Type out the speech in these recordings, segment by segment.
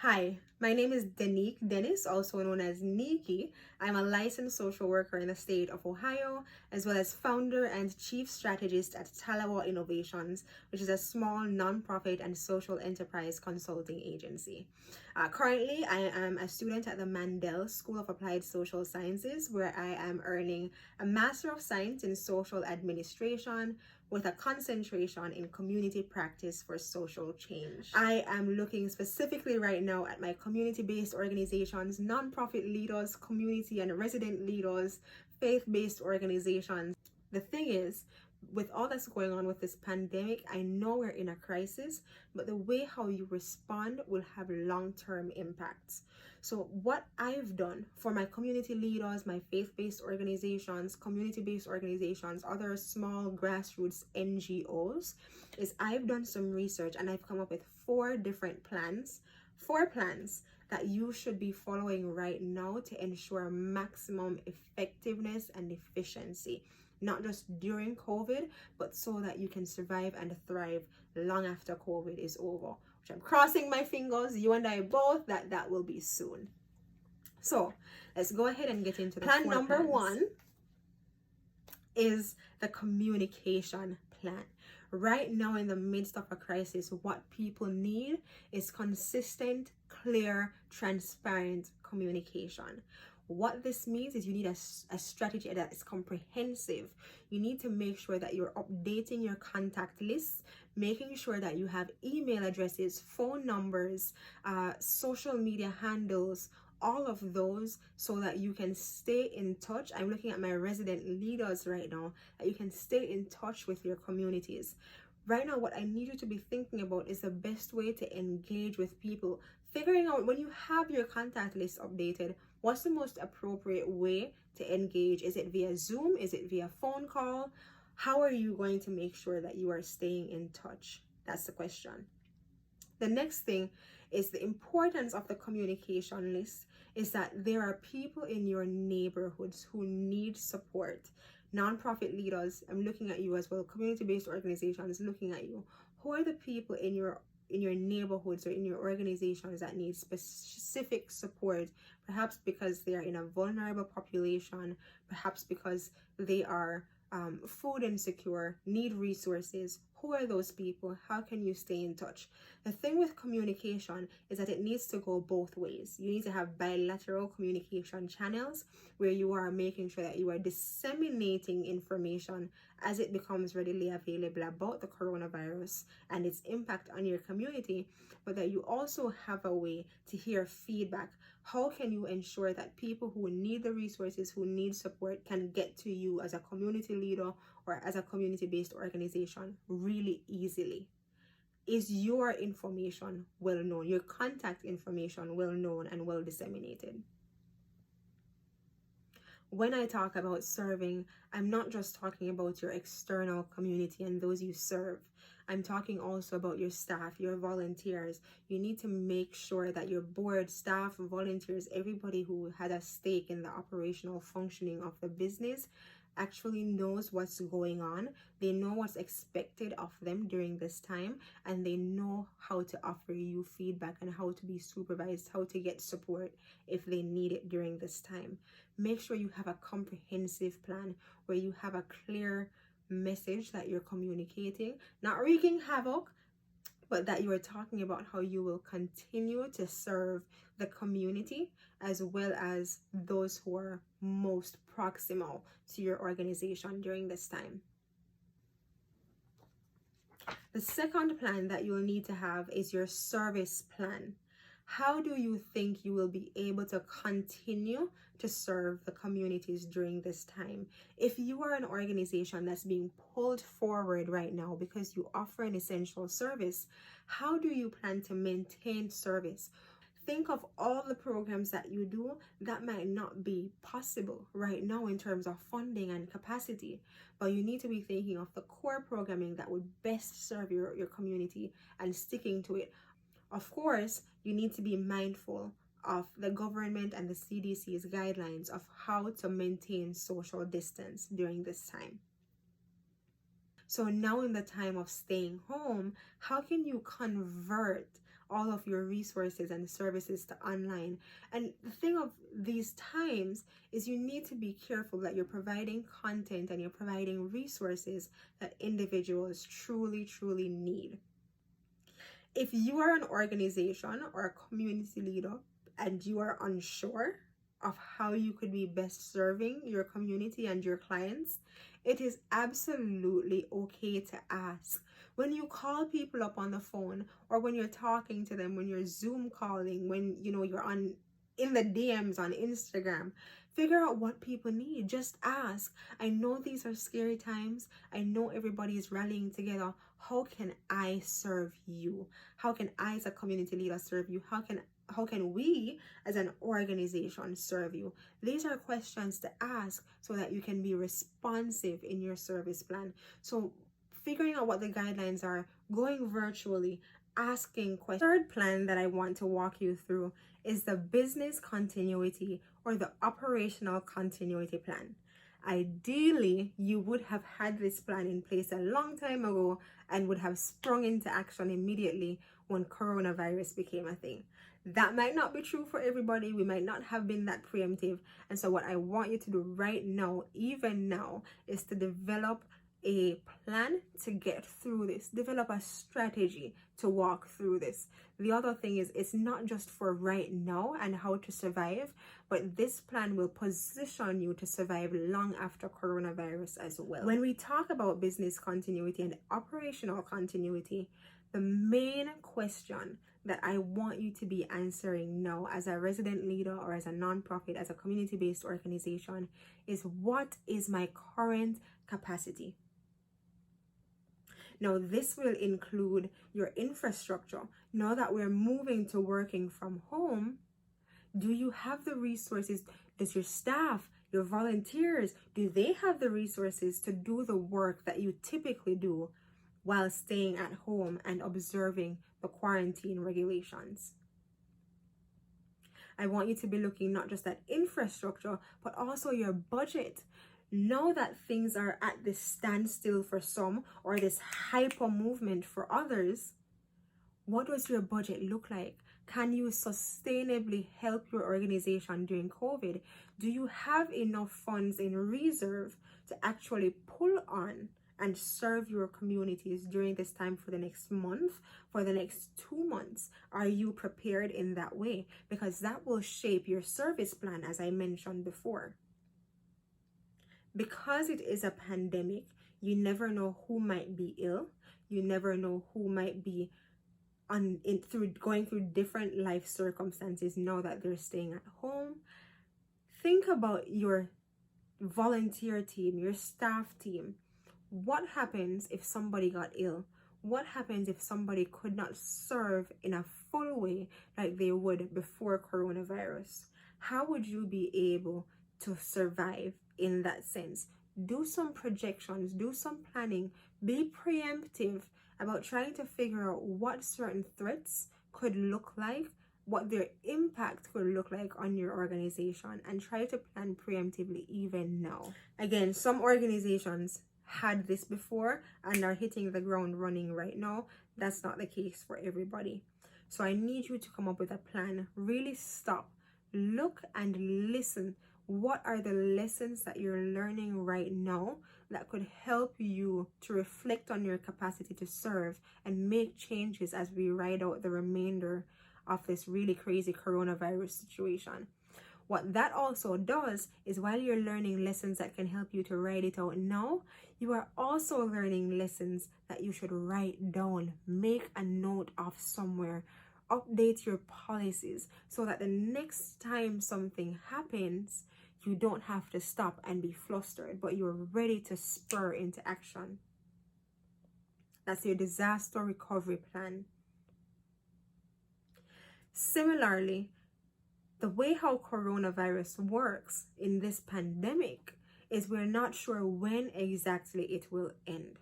Hi, my name is Neeky Dennis, also known as Neeky. I'm a licensed social worker in the state of Ohio, as well as founder and chief strategist at Tallawah Innovations, which is a small nonprofit and social enterprise consulting agency. Currently, I am a student at the Mandel School of Applied Social Sciences, where I am earning a Master of Science in Social Administration with a concentration in community practice for social change. I am looking specifically right now at my community-based organizations, nonprofit leaders, community and resident leaders, faith-based organizations. The thing is, with all that's going on with this pandemic, I know we're in a crisis, but the way how you respond will have long-term impacts. So what I've done for my community leaders, my faith-based organizations, community-based organizations, other small grassroots NGOs, is I've done some research and I've come up with four plans that you should be following right now to ensure maximum effectiveness and efficiency, not just during COVID, but so that you can survive and thrive long after COVID is over, which I'm crossing my fingers, you and I both, that will be soon. So let's go ahead and get into the plan. Number one is the communication plan. Right now, in the midst of a crisis, what people need is consistent, clear, transparent communication. What this means is you need a strategy that is comprehensive. You need to make sure that you're updating your contact lists, making sure that you have email addresses, phone numbers, social media handles, all of those, so that you can stay in touch. I'm looking at my resident leaders right now, that you can stay in touch with your communities. Right now, what I need you to be thinking about is the best way to engage with people. Figuring out, when you have your contact list updated, what's the most appropriate way to engage? Is it via Zoom? Is it via phone call? How are you going to make sure that you are staying in touch? That's the question. The next thing is the importance of the communication list is that there are people in your neighborhoods who need support. Nonprofit leaders, I'm looking at you as well. Community-based organizations, looking at you. Who are the people in your neighborhoods or in your organizations that need specific support? Perhaps because they are in a vulnerable population, perhaps because they are food insecure, need resources. Who are those people? How can you stay in touch? The thing with communication is that it needs to go both ways. You need to have bilateral communication channels where you are making sure that you are disseminating information as it becomes readily available about the coronavirus and its impact on your community, but that you also have a way to hear feedback. How can you ensure that people who need the resources, who need support, can get to you as a community leader or as a community-based organization really easily? Is your information well known? Your contact information well known and well disseminated? When I talk about serving, I'm not just talking about your external community and those you serve. I'm talking also about your staff, your volunteers. You need to make sure that your board, staff, volunteers, everybody who had a stake in the operational functioning of the business actually knows what's going on. They know what's expected of them during this time, and they know how to offer you feedback and how to be supervised, how to get support if they need it during this time. Make sure you have a comprehensive plan where you have a clear message that you're communicating, not wreaking havoc, but that you are talking about how you will continue to serve the community as well as those who are most proximal to your organization during this time. The second plan that you'll need to have is your service plan. How do you think you will be able to continue to serve the communities during this time? If you are an organization that's being pulled forward right now because you offer an essential service, how do you plan to maintain service? Think of all the programs that you do that might not be possible right now in terms of funding and capacity, but you need to be thinking of the core programming that would best serve your community and sticking to it. Of course, you need to be mindful of the government and the CDC's guidelines of how to maintain social distance during this time. So now, in the time of staying home, how can you convert all of your resources and services to online. And the thing of these times is you need to be careful that you're providing content and you're providing resources that individuals truly, truly need. If you are an organization or a community leader and you are unsure of how you could be best serving your community and your clients, it is absolutely okay to ask. When you call people up on the phone, or when you're talking to them, when you're Zoom calling, when you're in the DMs on Instagram, figure out what people need. Just ask. I know these are scary times. I know everybody is rallying together. How can I serve you? How can I as a community leader serve you? How can we as an organization serve you? These are questions to ask so that you can be responsive in your service plan. So figuring out what the guidelines are, going virtually, asking questions. Third plan that I want to walk you through is the business continuity or the operational continuity plan. Ideally, you would have had this plan in place a long time ago and would have sprung into action immediately when coronavirus became a thing. That might not be true for everybody. We might not have been that preemptive. And so what I want you to do right now, even now, is to develop a plan to get through this. Develop a strategy to walk through this. The other thing is, it's not just for right now and how to survive, but this plan will position you to survive long after coronavirus as well. When we talk about business continuity and operational continuity, the main question that I want you to be answering now as a resident leader or as a nonprofit, as a community-based organization, is what is my current capacity? Now, this will include your infrastructure. Now that we're moving to working from home, do you have the resources? Does your staff, your volunteers, do they have the resources to do the work that you typically do while staying at home and observing the quarantine regulations? I want you to be looking not just at infrastructure, but also your budget. Now that things are at this standstill for some, or this hyper movement for others, what does your budget look like? Can you sustainably help your organization during COVID? Do you have enough funds in reserve to actually pull on and serve your communities during this time for the next month, for the next 2 months? Are you prepared in that way? Because that will shape your service plan, as I mentioned before. Because it is a pandemic, you never know who might be ill. You never know who might be going through different life circumstances now that they're staying at home. Think about your volunteer team, your staff team. What happens if somebody got ill? What happens if somebody could not serve in a full way like they would before coronavirus? How would you be able to survive in that sense? Do some projections, do some planning, be preemptive about trying to figure out what certain threats could look like, what their impact could look like on your organization, and try to plan preemptively even now. Again, some organizations had this before and are hitting the ground running right now. That's not the case for everybody. So I need you to come up with a plan. Really stop, look and listen. What are the lessons that you're learning right now that could help you to reflect on your capacity to serve and make changes as we ride out the remainder of this really crazy coronavirus situation? What that also does is, while you're learning lessons that can help you to ride it out now, you are also learning lessons that you should write down, make a note of somewhere, update your policies so that the next time something happens, you don't have to stop and be flustered, but you're ready to spur into action. That's your disaster recovery plan. Similarly, the way how coronavirus works in this pandemic is we're not sure when exactly it will end.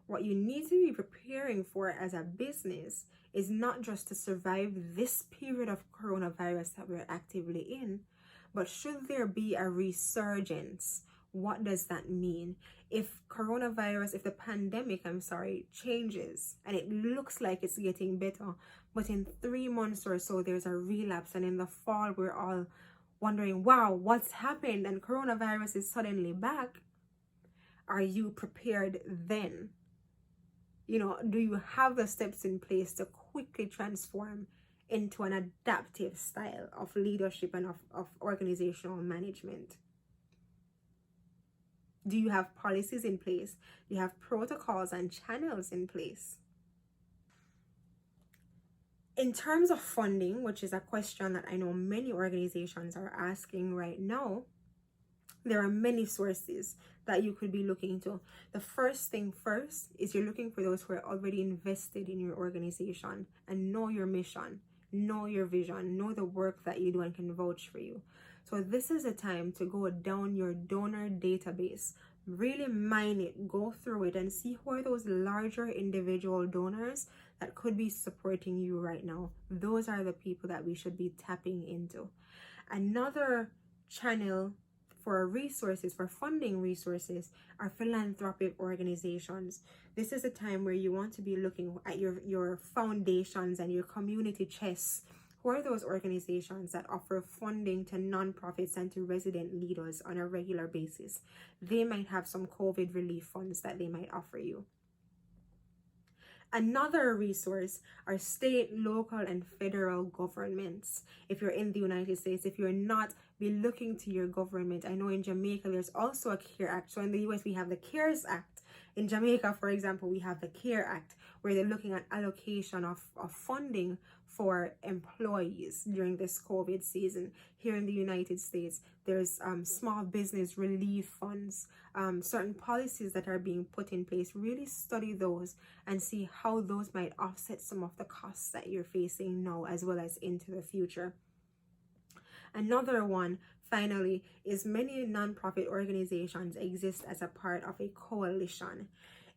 What you need to be preparing for as a business is not just to survive this period of coronavirus that we're actively in, but should there be a resurgence, what does that mean? If the pandemic, changes and it looks like it's getting better, but in 3 months or so, there's a relapse, and in the fall, we're all wondering, wow, what's happened? And coronavirus is suddenly back. Are you prepared then? Do you have the steps in place to quickly transform into an adaptive style of leadership and of organizational management? Do you have policies in place? Do you have protocols and channels in place? In terms of funding, which is a question that I know many organizations are asking right now, there are many sources that you could be looking to. The first thing first is you're looking for those who are already invested in your organization and know your mission, know your vision, know the work that you do and can vouch for you. So this is a time to go down your donor database, really mine it, go through it, and see who are those larger individual donors that could be supporting you right now. Those are the people that we should be tapping into. Another channel for resources, for funding resources, are philanthropic organizations. This is a time where you want to be looking at your foundations and your community chests. Who are those organizations that offer funding to nonprofits and to resident leaders on a regular basis? They might have some COVID relief funds that they might offer you. Another resource are state, local, and federal governments. If you're in the United States, if you're not, be looking to your government. I know in Jamaica, there's also a CARE Act. So in the US, we have the CARES Act. In Jamaica, for example, we have the CARE Act, where they're looking at allocation of funding for employees during this COVID season. Here in the United States, there's small business relief funds, certain policies that are being put in place. Really study those and see how those might offset some of the costs that you're facing now as well as into the future. Another one, finally, is many nonprofit organizations exist as a part of a coalition.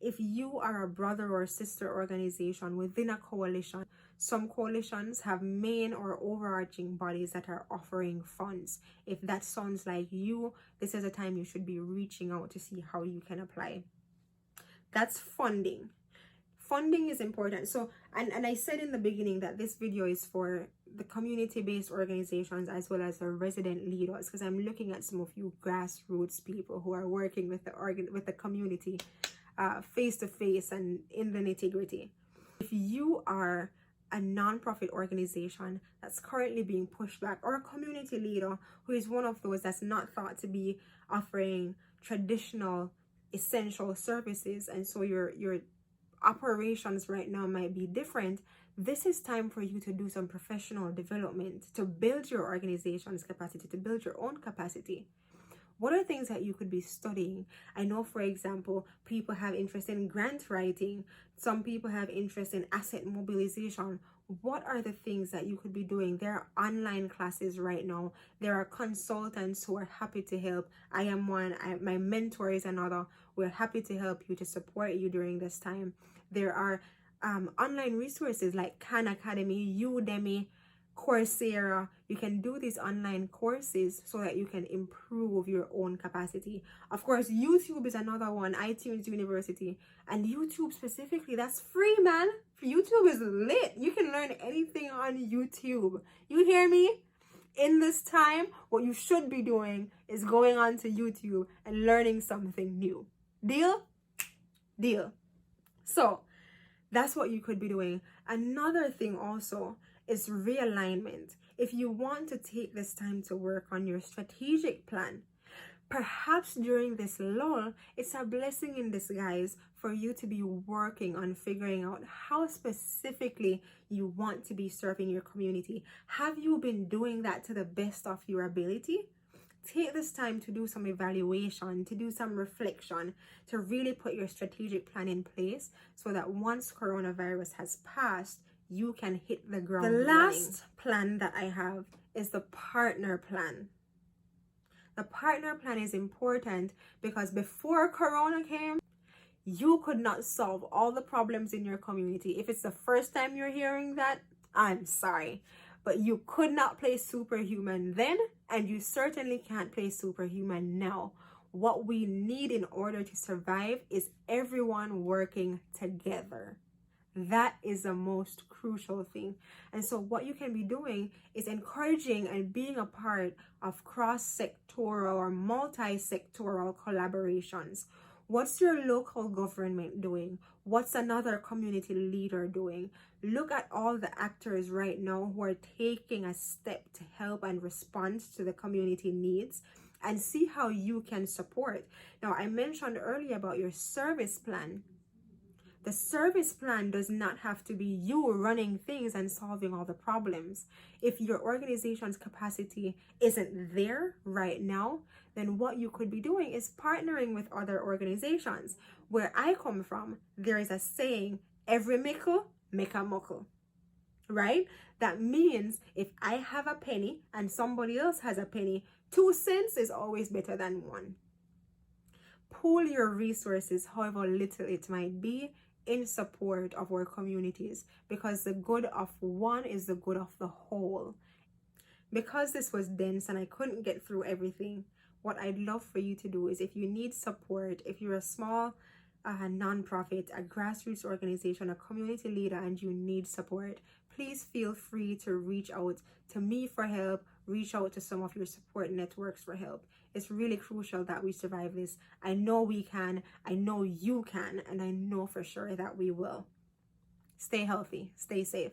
If you are a brother or sister organization within a coalition, some coalitions have main or overarching bodies that are offering funds. If that sounds like you, this is a time you should be reaching out to see how you can apply. That's funding. Funding is important. So, and I said in the beginning that this video is for the community-based organizations as well as the resident leaders, because I'm looking at some of you grassroots people who are working with the community face to face and in the nitty-gritty. If you are a nonprofit organization that's currently being pushed back, or a community leader who is one of those that's not thought to be offering traditional essential services, and so your operations right now might be different, this is time for you to do some professional development, to build your organization's capacity, to build your own capacity. What are things that you could be studying? I know, for example, people have interest in grant writing. Some people have interest in asset mobilization. What are the things that you could be doing? There are online classes right now. There are consultants who are happy to help. I am one. My mentor is another. We're happy to help you, to support you during this time. There are online resources like Khan Academy, Udemy, Coursera. You can do these online courses so that you can improve your own capacity. Of course, YouTube is another one, iTunes University, and YouTube specifically, that's free, man. YouTube is lit. You can learn anything on YouTube. You hear me? In this time, what you should be doing is going on to YouTube and learning something new. Deal? Deal. So that's what you could be doing. Another thing also is realignment. If you want to take this time to work on your strategic plan, perhaps during this lull, it's a blessing in disguise for you to be working on figuring out how specifically you want to be serving your community. Have you been doing that to the best of your ability? Take this time to do some evaluation, to do some reflection, to really put your strategic plan in place so that once coronavirus has passed, you can hit the ground running. The last plan that I have is the partner plan. The partner plan is important because before Corona came, you could not solve all the problems in your community. If it's the first time you're hearing that, I'm sorry. But you could not play superhuman then, and you certainly can't play superhuman now. What we need in order to survive is everyone working together. That is the most crucial thing. And so what you can be doing is encouraging and being a part of cross-sectoral or multi-sectoral collaborations. What's your local government doing? What's another community leader doing? Look at all the actors right now who are taking a step to help and respond to the community needs, and see how you can support. Now, I mentioned earlier about your service plan. The service plan does not have to be you running things and solving all the problems. If your organization's capacity isn't there right now, then what you could be doing is partnering with other organizations. Where I come from, there is a saying, every mickle make a muckle, right? That means if I have a penny and somebody else has a penny, 2 cents is always better than 1. Pool your resources, however little it might be, in support of our communities, because the good of one is the good of the whole. Because this was dense and I couldn't get through everything, what I'd love for you to do is, if you need support, if you're a small nonprofit, a grassroots organization, a community leader, and you need support, please feel free to reach out to me for help. Reach out to some of your support networks for help. It's really crucial that we survive this. I know we can, I know you can, and I know for sure that we will. Stay healthy, stay safe.